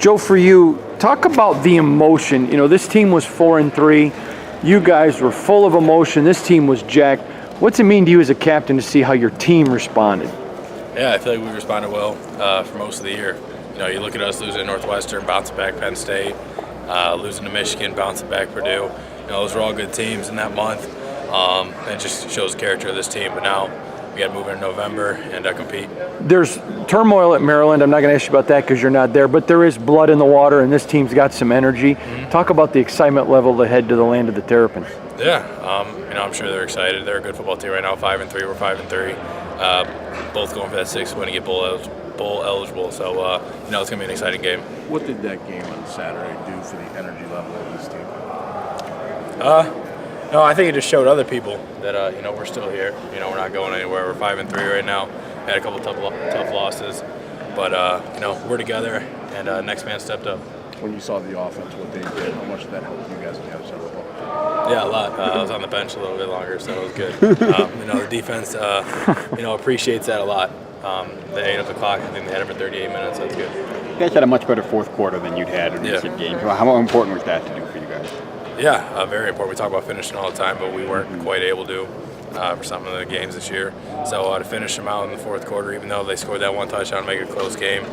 Joe, for you, talk about the emotion. You know, this team was 4-3. You guys were full of emotion. This team was jacked. What's it mean to you as a captain to see how your team responded? Yeah, I feel like we responded well for most of the year. You know, you look at us losing to Northwestern, bouncing back Penn State, losing to Michigan, bouncing back Purdue. You know, those were all good teams in that month. It just shows the character of this team. But now we got to move in November and compete. There's turmoil at Maryland. I'm not going to ask you about that because you're not there, but there is blood in the water, and this team's got some energy. Talk about the excitement level to head to the land of the Terrapins. Yeah, you know, I'm sure they're excited. They're a good football team right now, 5-3. We're 5-3. Both going for that 6th win to get bowl eligible. So, you know, it's going to be an exciting game. What did that game on Saturday do for the energy level of this team? No, I think it just showed other people that, you know, we're still here. You know, we're not going anywhere. We're 5-3 right now. Had a couple tough losses, but, you know, we're together, and next man stepped up. When you saw the offense, what they did, how much did that help you guys on the other side of the ball? Yeah, a lot. I was on the bench a little bit longer, so it was good. You know, the defense, you know, appreciates that a lot. They ate up the clock. I think they had it for 38 minutes. That's good. You guys had a much better fourth quarter than you'd had in recent games. How important was that to do for you guys? Yeah, very important. We talk about finishing all the time, but we weren't quite able to for some of the games this year. So to finish them out in the fourth quarter, even though they scored that one touchdown, make it a close game.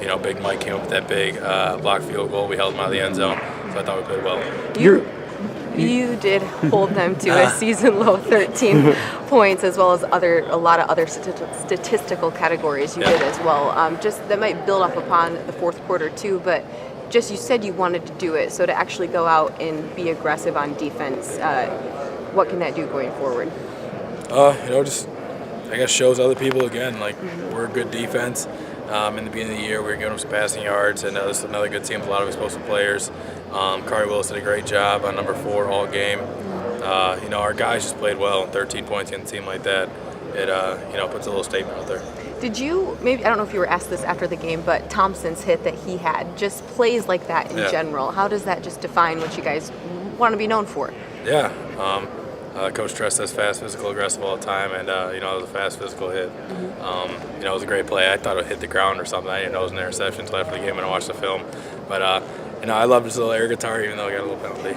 You know, Big Mike came up with that big block field goal. We held them out of the end zone, so I thought we played well. You did hold them to a season-low 13 points, as well as a lot of other statistical categories you did as well. Just that might build up upon the fourth quarter too, but just you said you wanted to do it, so to actually go out and be aggressive on defense, what can that do going forward? You know, just I guess shows other people again, like we're a good defense. In the beginning of the year, we were giving them some passing yards, and this is another good team with a lot of explosive players. Kari Willis did a great job on number 4 all game. You know, our guys just played well, 13 points in a team like that. It you know, puts a little statement out there. Did you, maybe, I don't know if you were asked this after the game, but Thompson's hit that he had, just plays like that in general, how does that just define what you guys want to be known for? Yeah. Coach Tress says fast, physical, aggressive all the time, and you know, it was a fast, physical hit. You know, it was a great play. I thought it hit the ground or something. I didn't know it was an interception until after the game when I watched the film. But you know, I loved his little air guitar, even though I got a little penalty.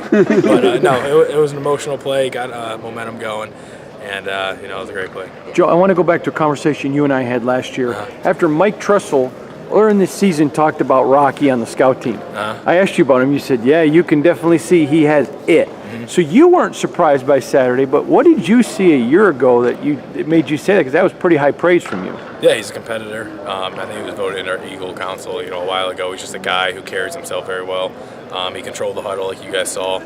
But no, it was an emotional play. Got momentum going, and you know, it was a great play. Joe, I want to go back to a conversation you and I had last year. After Mike Trussell, earlier in this season, talked about Rocky on the scout team. I asked you about him. You said, yeah, you can definitely see he has it. So you weren't surprised by Saturday, but what did you see a year ago that made you say that? Because that was pretty high praise from you. Yeah, he's a competitor. I think he was voted in our Eagle Council, you know, a while ago. He's just a guy who carries himself very well. He controlled the huddle, like you guys saw.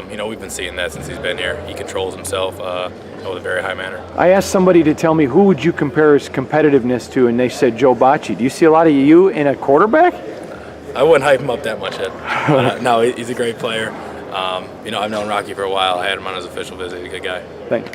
You know, we've been seeing that since he's been here. He controls himself with a very high manner. I asked somebody to tell me who would you compare his competitiveness to, and they said Joe Bachie. Do you see a lot of you in a quarterback? I wouldn't hype him up that much yet. No, he's a great player. You know, I've known Rocky for a while. I had him on his official visit. He's a good guy. Thanks.